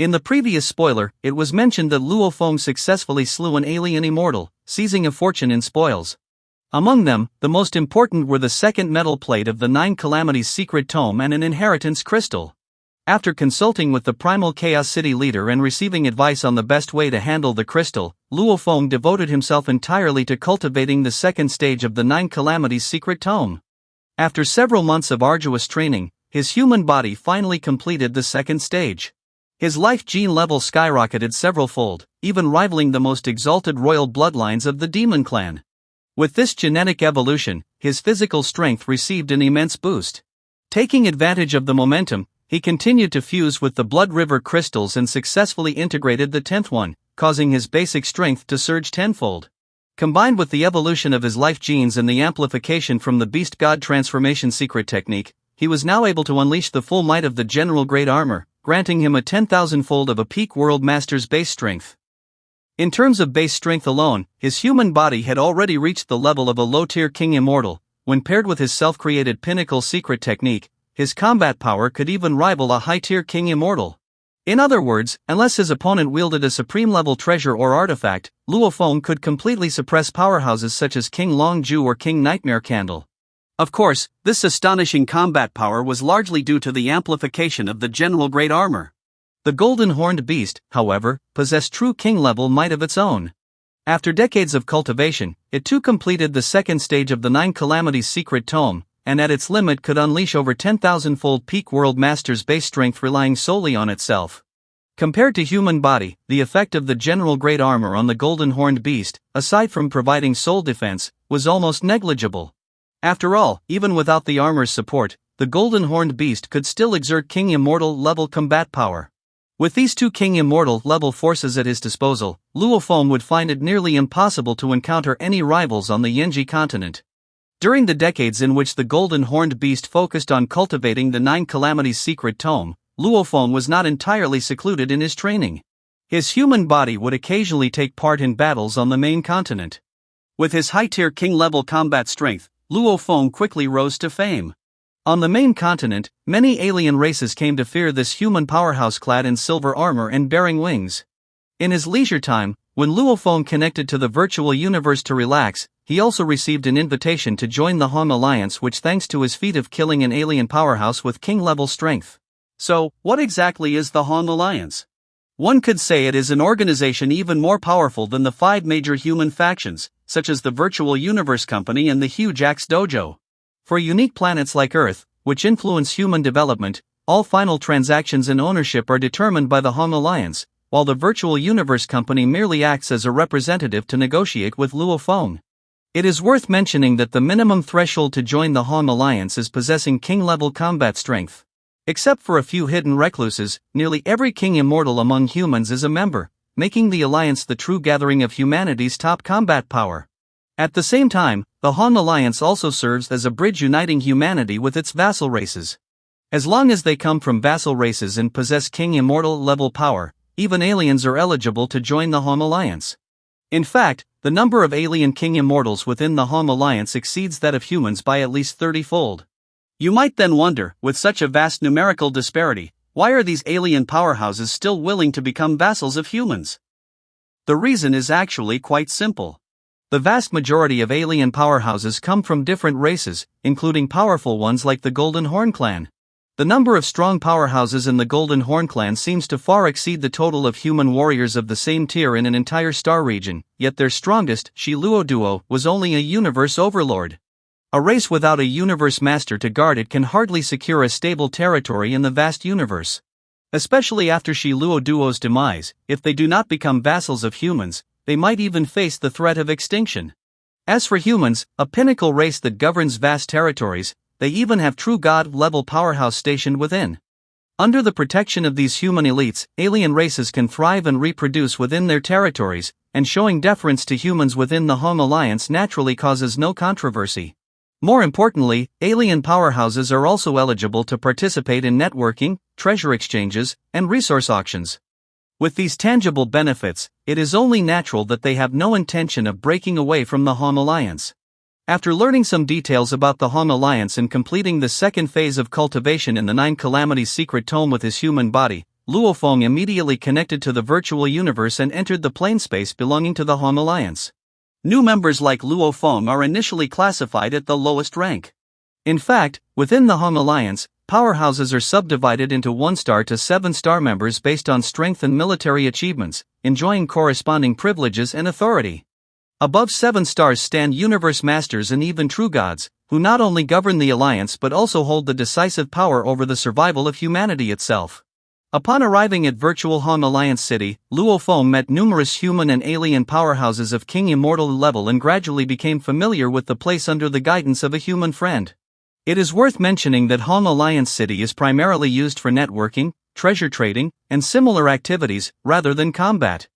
In the previous spoiler, it was mentioned that Luo Feng successfully slew an alien immortal, seizing a fortune in spoils. Among them, the most important were the second metal plate of the Nine Calamities secret tome and an inheritance crystal. After consulting with the Primal Chaos City leader and receiving advice on the best way to handle the crystal, Luo Feng devoted himself entirely to cultivating the second stage of the Nine Calamities secret tome. After several months of arduous training, his human body finally completed the second stage. His life gene level skyrocketed several-fold, even rivaling the most exalted royal bloodlines of the demon clan. With this genetic evolution, his physical strength received an immense boost. Taking advantage of the momentum, he continued to fuse with the Blood River crystals and successfully integrated the 10th one, causing his basic strength to surge tenfold. Combined with the evolution of his life genes and the amplification from the Beast God transformation secret technique, he was now able to unleash the full might of the general grade armor, granting him a 10,000-fold of a peak world master's base strength. In terms of base strength alone, his human body had already reached the level of a low-tier king immortal. When paired with his self-created pinnacle secret technique, his combat power could even rival a high-tier king immortal. In other words, unless his opponent wielded a supreme-level treasure or artifact, Luo Feng could completely suppress powerhouses such as King Longju or King Nightmare Candle. Of course, this astonishing combat power was largely due to the amplification of the general grade armor. The golden horned beast, however, possessed true king-level might of its own. After decades of cultivation, it too completed the second stage of the Nine Calamities secret tome, and at its limit could unleash over 10,000-fold peak world master's base strength relying solely on itself. Compared to human body, the effect of the general grade armor on the golden horned beast, aside from providing soul defense, was almost negligible. After all, even without the armor's support, the golden horned beast could still exert king immortal level combat power. With these two king immortal level forces at his disposal, Luo Feng would find it nearly impossible to encounter any rivals on the Yanji continent. During the decades in which the golden horned beast focused on cultivating the Nine Calamities secret tome, Luo Feng was not entirely secluded in his training. His human body would occasionally take part in battles on the main continent. With his high-tier king-level combat strength, Luo Feng quickly rose to fame. On the main continent, many alien races came to fear this human powerhouse clad in silver armor and bearing wings. In his leisure time, when Luo Feng connected to the virtual universe to relax, he also received an invitation to join the Hong Alliance, which thanks to his feat of killing an alien powerhouse with king-level strength. So, what exactly is the Hong Alliance? One could say it is an organization even more powerful than the 5 major human factions, such as the Virtual Universe Company and the Huge Axe Dojo. For unique planets like Earth, which influence human development, all final transactions and ownership are determined by the Hong Alliance, while the Virtual Universe Company merely acts as a representative to negotiate with Luo Feng. It is worth mentioning that the minimum threshold to join the Hong Alliance is possessing king-level combat strength. Except for a few hidden recluses, nearly every king immortal among humans is a member, making the Alliance the true gathering of humanity's top combat power. At the same time, the Hong Alliance also serves as a bridge uniting humanity with its vassal races. As long as they come from vassal races and possess king immortal level power, even aliens are eligible to join the Hong Alliance. In fact, the number of alien king immortals within the Hong Alliance exceeds that of humans by at least 30-fold. You might then wonder, with such a vast numerical disparity, why are these alien powerhouses still willing to become vassals of humans? The reason is actually quite simple. The vast majority of alien powerhouses come from different races, including powerful ones like the Golden Horn Clan. The number of strong powerhouses in the Golden Horn Clan seems to far exceed the total of human warriors of the same tier in an entire star region, yet their strongest, Shi Luo Duo, was only a universe overlord. A race without a universe master to guard it can hardly secure a stable territory in the vast universe. Especially after Shi Luo Duo's demise, if they do not become vassals of humans, they might even face the threat of extinction. As for humans, a pinnacle race that governs vast territories, they even have true god-level powerhouse stationed within. Under the protection of these human elites, alien races can thrive and reproduce within their territories, and showing deference to humans within the Hong Alliance naturally causes no controversy. More importantly, alien powerhouses are also eligible to participate in networking, treasure exchanges, and resource auctions. With these tangible benefits, it is only natural that they have no intention of breaking away from the Hong Alliance. After learning some details about the Hong Alliance and completing the second phase of cultivation in the Nine Calamities secret tome with his human body, Luo Feng immediately connected to the virtual universe and entered the plane space belonging to the Hong Alliance. New members like Luo Feng are initially classified at the lowest rank. In fact, within the Hong Alliance, powerhouses are subdivided into 1-star to 7-star members based on strength and military achievements, enjoying corresponding privileges and authority. Above 7 stars stand Universe Masters and even True Gods, who not only govern the Alliance but also hold the decisive power over the survival of humanity itself. Upon arriving at virtual Hong Alliance City, Luo Feng met numerous human and alien powerhouses of King Immortal level and gradually became familiar with the place under the guidance of a human friend. It is worth mentioning that Hong Alliance City is primarily used for networking, treasure trading, and similar activities, rather than combat.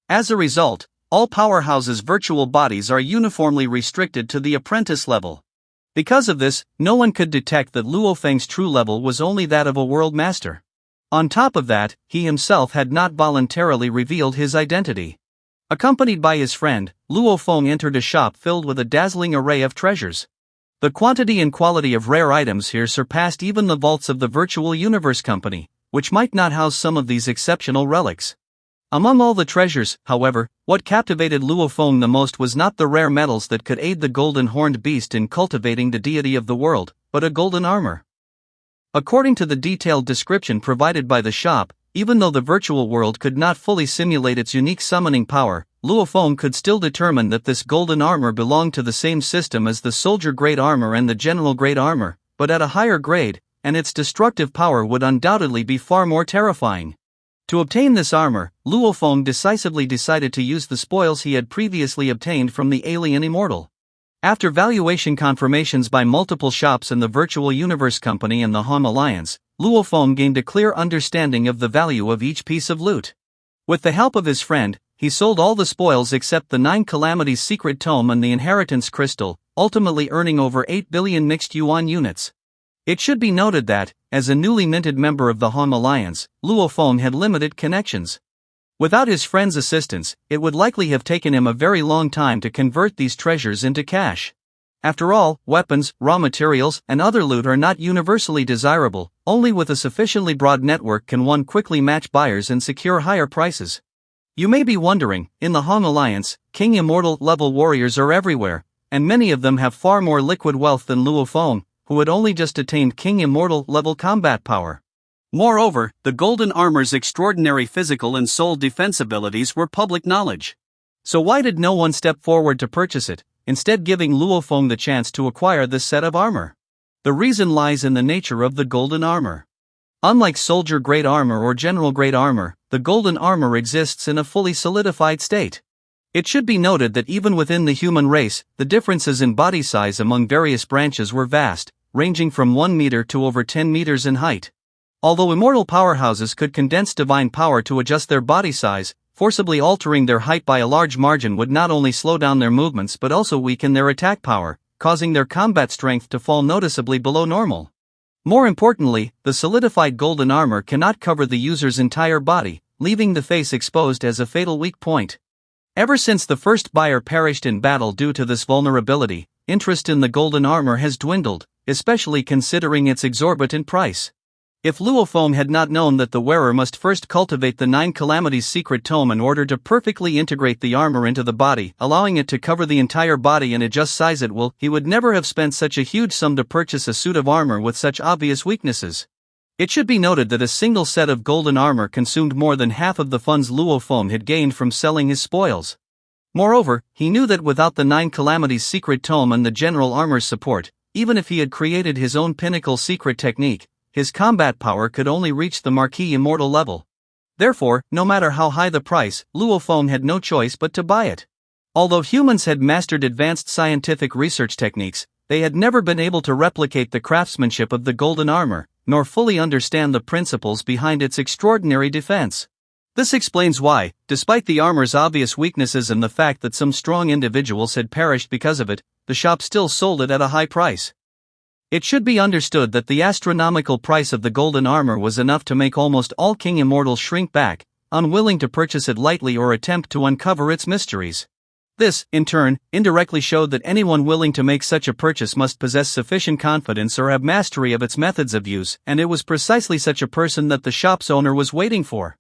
As a result, all powerhouses' virtual bodies are uniformly restricted to the apprentice level. Because of this, no one could detect that Luo Feng's true level was only that of a world master. On top of that, he himself had not voluntarily revealed his identity. Accompanied by his friend, Luo Feng entered a shop filled with a dazzling array of treasures. The quantity and quality of rare items here surpassed even the vaults of the Virtual Universe Company, which might not house some of these exceptional relics. Among all the treasures, however, what captivated Luo Feng the most was not the rare metals that could aid the golden horned beast in cultivating the deity of the world, but a golden armor. According to the detailed description provided by the shop, even though the virtual world could not fully simulate its unique summoning power, Luo Feng could still determine that this golden armor belonged to the same system as the soldier grade armor and the general grade armor, but at a higher grade, and its destructive power would undoubtedly be far more terrifying. To obtain this armor, Luo Feng decisively decided to use the spoils he had previously obtained from the alien immortal. After valuation confirmations by multiple shops in the Virtual Universe Company and the Hong Alliance, Luo Feng gained a clear understanding of the value of each piece of loot. With the help of his friend, he sold all the spoils except the 9 Calamities Secret Tome and the Inheritance Crystal, ultimately earning over 8 billion mixed yuan units. It should be noted that, as a newly minted member of the Hong Alliance, Luo Feng had limited connections. Without his friend's assistance, it would likely have taken him a very long time to convert these treasures into cash. After all, weapons, raw materials, and other loot are not universally desirable. Only with a sufficiently broad network can one quickly match buyers and secure higher prices. You may be wondering, in the Hong Alliance, King Immortal level warriors are everywhere, and many of them have far more liquid wealth than Luo Feng, who had only just attained King Immortal level combat power. Moreover, the golden armor's extraordinary physical and soul defense abilities were public knowledge. So why did no one step forward to purchase it, instead giving Luo Feng the chance to acquire this set of armor? The reason lies in the nature of the golden armor. Unlike soldier-grade armor or general-grade armor, the golden armor exists in a fully solidified state. It should be noted that even within the human race, the differences in body size among various branches were vast, ranging from 1 meter to over 10 meters in height. Although immortal powerhouses could condense divine power to adjust their body size, forcibly altering their height by a large margin would not only slow down their movements but also weaken their attack power, causing their combat strength to fall noticeably below normal. More importantly, the solidified golden armor cannot cover the user's entire body, leaving the face exposed as a fatal weak point. Ever since the first buyer perished in battle due to this vulnerability, interest in the golden armor has dwindled, especially considering its exorbitant price. If Luo Feng had not known that the wearer must first cultivate the 9 Calamities Secret Tome in order to perfectly integrate the armor into the body, allowing it to cover the entire body and adjust size at will, he would never have spent such a huge sum to purchase a suit of armor with such obvious weaknesses. It should be noted that a single set of golden armor consumed more than half of the funds Luo Feng had gained from selling his spoils. Moreover, he knew that without the 9 Calamities Secret Tome and the general armor's support, even if he had created his own pinnacle secret technique, his combat power could only reach the Marquis Immortal level. Therefore, no matter how high the price, Luo Feng had no choice but to buy it. Although humans had mastered advanced scientific research techniques, they had never been able to replicate the craftsmanship of the golden armor, nor fully understand the principles behind its extraordinary defense. This explains why, despite the armor's obvious weaknesses and the fact that some strong individuals had perished because of it, the shop still sold it at a high price. It should be understood that the astronomical price of the golden armor was enough to make almost all King Immortals shrink back, unwilling to purchase it lightly or attempt to uncover its mysteries. This, in turn, indirectly showed that anyone willing to make such a purchase must possess sufficient confidence or have mastery of its methods of use, and it was precisely such a person that the shop's owner was waiting for.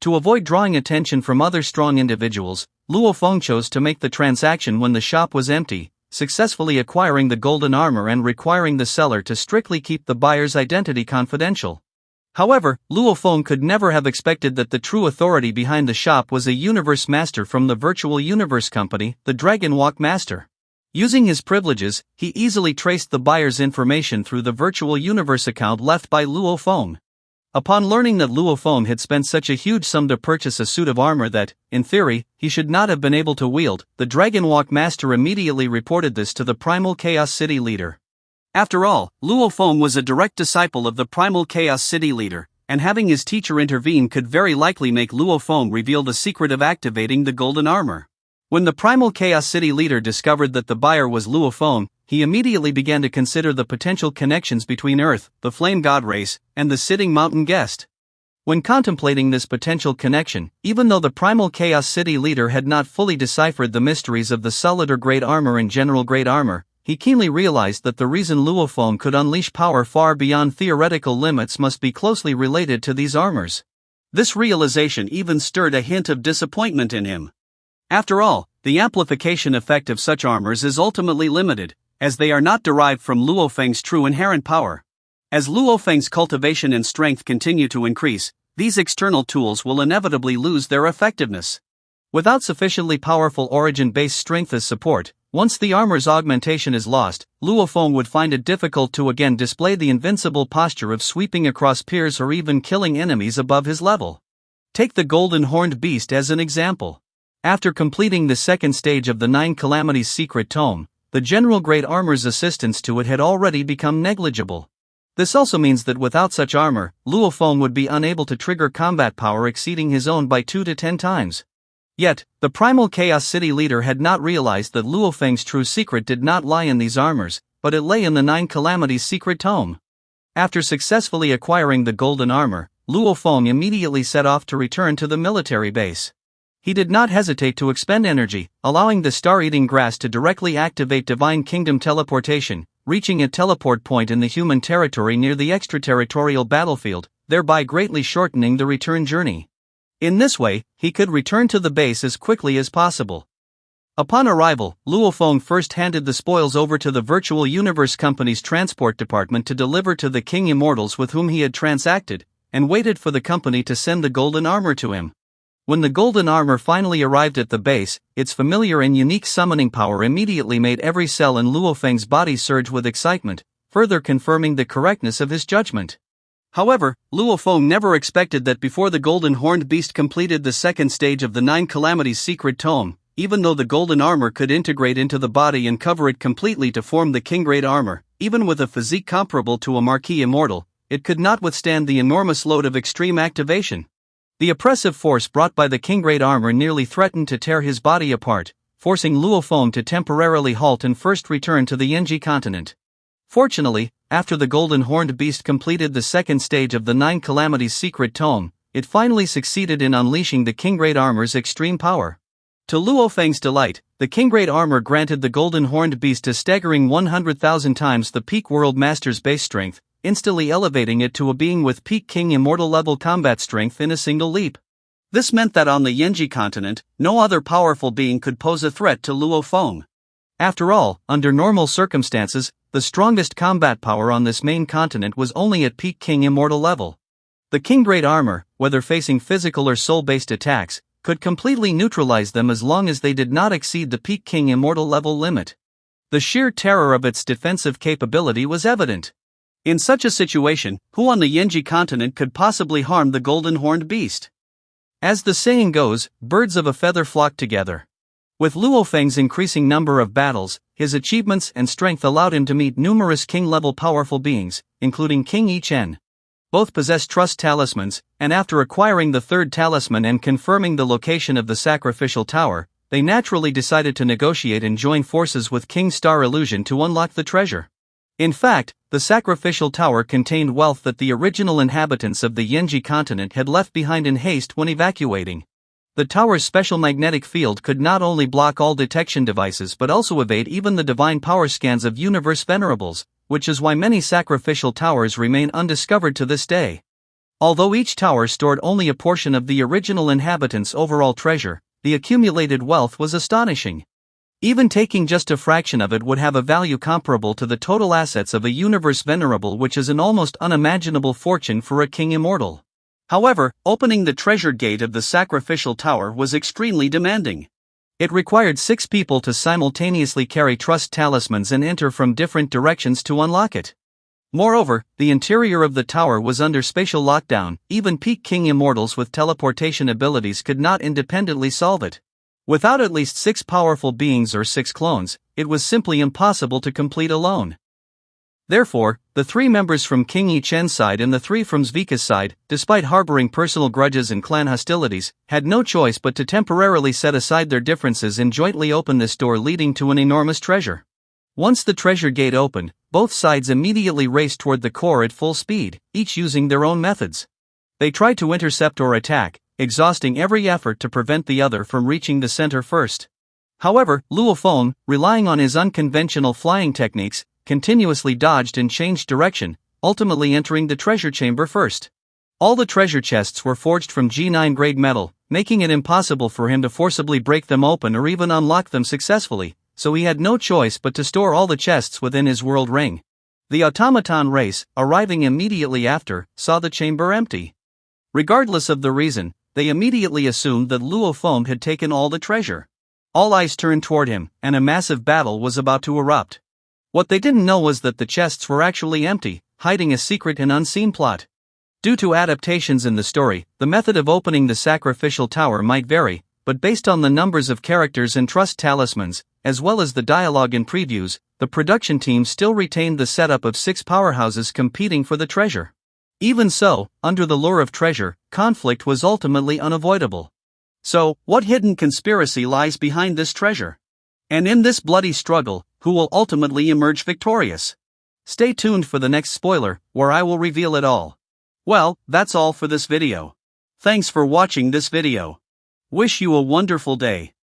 To avoid drawing attention from other strong individuals, Luo Feng chose to make the transaction when the shop was empty, successfully acquiring the golden armor and requiring the seller to strictly keep the buyer's identity confidential. However, Luo Feng could never have expected that the true authority behind the shop was a universe master from the virtual universe company, the Dragon Walk Master. Using his privileges, he easily traced the buyer's information through the virtual universe account left by Luo Feng. Upon learning that Luo Feng had spent such a huge sum to purchase a suit of armor that, in theory, he should not have been able to wield, the Dragon Walk Master immediately reported this to the Primal Chaos City leader. After all, Luo Feng was a direct disciple of the Primal Chaos City leader, and having his teacher intervene could very likely make Luo Feng reveal the secret of activating the golden armor. When the Primal Chaos City leader discovered that the buyer was Luo Feng, he immediately began to consider the potential connections between Earth, the Flame God race, and the Sitting Mountain Guest. When contemplating this potential connection, even though the Primal Chaos City leader had not fully deciphered the mysteries of the Solid or Great Armor and General Great Armor, he keenly realized that the reason Luo Feng could unleash power far beyond theoretical limits must be closely related to these armors. This realization even stirred a hint of disappointment in him. After all, the amplification effect of such armors is ultimately limited, as they are not derived from Luo Feng's true inherent power. As Luo Feng's cultivation and strength continue to increase, these external tools will inevitably lose their effectiveness. Without sufficiently powerful origin-based strength as support, once the armor's augmentation is lost, Luo Feng would find it difficult to again display the invincible posture of sweeping across peers or even killing enemies above his level. Take the golden horned beast as an example. After completing the second stage of the Nine Calamities secret tome, the General Great Armor's assistance to it had already become negligible. This also means that without such armor, Luo Feng would be unable to trigger combat power exceeding his own by 2 to 10 times. Yet, the Primal Chaos City leader had not realized that Luo Feng's true secret did not lie in these armors, but it lay in the Nine Calamities secret tome. After successfully acquiring the golden armor, Luo Feng immediately set off to return to the military base. He did not hesitate to expend energy, allowing the star-eating grass to directly activate Divine Kingdom teleportation, reaching a teleport point in the human territory near the extraterritorial battlefield, thereby greatly shortening the return journey. In this way, he could return to the base as quickly as possible. Upon arrival, Luo Feng first handed the spoils over to the Virtual Universe Company's transport department to deliver to the King Immortals with whom he had transacted, and waited for the company to send the golden armor to him. When the golden armor finally arrived at the base, its familiar and unique summoning power immediately made every cell in Luo Feng's body surge with excitement, further confirming the correctness of his judgment. However, Luo Feng never expected that before the golden horned beast completed the second stage of the Nine Calamities secret tome, even though the golden armor could integrate into the body and cover it completely to form the King Great Armor, even with a physique comparable to a Marquis Immortal, it could not withstand the enormous load of extreme activation. The oppressive force brought by the King Great Armor nearly threatened to tear his body apart, forcing Luo Feng to temporarily halt and first return to the Yenji continent. Fortunately, after the golden horned beast completed the second stage of the Nine Calamities secret tome, it finally succeeded in unleashing the King Great Armor's extreme power. To Luo Feng's delight, the King Great Armor granted the golden horned beast a staggering 100,000 times the peak World Master's base strength, instantly elevating it to a being with peak King Immortal level combat strength in a single leap. This meant that on the Yenji continent, no other powerful being could pose a threat to Luo Feng. After all, under normal circumstances, the strongest combat power on this main continent was only at peak King Immortal level. The King Great Armor, whether facing physical or soul-based attacks, could completely neutralize them as long as they did not exceed the peak King Immortal level limit. The sheer terror of its defensive capability was evident. In such a situation, who on the Yenji continent could possibly harm the golden horned beast? As the saying goes, birds of a feather flock together. With Luo Feng's increasing number of battles, his achievements and strength allowed him to meet numerous king-level powerful beings, including King Yi Chen. Both possessed trust talismans, and after acquiring the third talisman and confirming the location of the sacrificial tower, they naturally decided to negotiate and join forces with King Star Illusion to unlock the treasure. In fact, the sacrificial tower contained wealth that the original inhabitants of the Yenji continent had left behind in haste when evacuating. The tower's special magnetic field could not only block all detection devices but also evade even the divine power scans of universe venerables, which is why many sacrificial towers remain undiscovered to this day. Although each tower stored only a portion of the original inhabitants' overall treasure, the accumulated wealth was astonishing. Even taking just a fraction of it would have a value comparable to the total assets of a universe venerable, which is an almost unimaginable fortune for a king immortal. However, opening the treasure gate of the sacrificial tower was extremely demanding. It required 6 people to simultaneously carry trust talismans and enter from different directions to unlock it. Moreover, the interior of the tower was under spatial lockdown. Even peak king immortals with teleportation abilities could not independently solve it. Without at least 6 powerful beings or 6 clones, it was simply impossible to complete alone. Therefore, the 3 members from King Yi Chen's side and the 3 from Zvika's side, despite harboring personal grudges and clan hostilities, had no choice but to temporarily set aside their differences and jointly open this door leading to an enormous treasure. Once the treasure gate opened, both sides immediately raced toward the core at full speed, each using their own methods. They tried to intercept or attack, exhausting every effort to prevent the other from reaching the center first. However, Luo Feng, relying on his unconventional flying techniques, continuously dodged and changed direction, ultimately entering the treasure chamber first. All the treasure chests were forged from G9 grade metal, making it impossible for him to forcibly break them open or even unlock them successfully, so he had no choice but to store all the chests within his world ring. The automaton race, arriving immediately after, saw the chamber empty. Regardless of the reason, they immediately assumed that Luo Feng had taken all the treasure. All eyes turned toward him, and a massive battle was about to erupt. What they didn't know was that the chests were actually empty, hiding a secret and unseen plot. Due to adaptations in the story, the method of opening the sacrificial tower might vary, but based on the numbers of characters and trust talismans, as well as the dialogue in previews, the production team still retained the setup of 6 powerhouses competing for the treasure. Even so, under the lure of treasure, conflict was ultimately unavoidable. So, what hidden conspiracy lies behind this treasure? And in this bloody struggle, who will ultimately emerge victorious? Stay tuned for the next spoiler, where I will reveal it all. Well, that's all for this video. Thanks for watching this video. Wish you a wonderful day.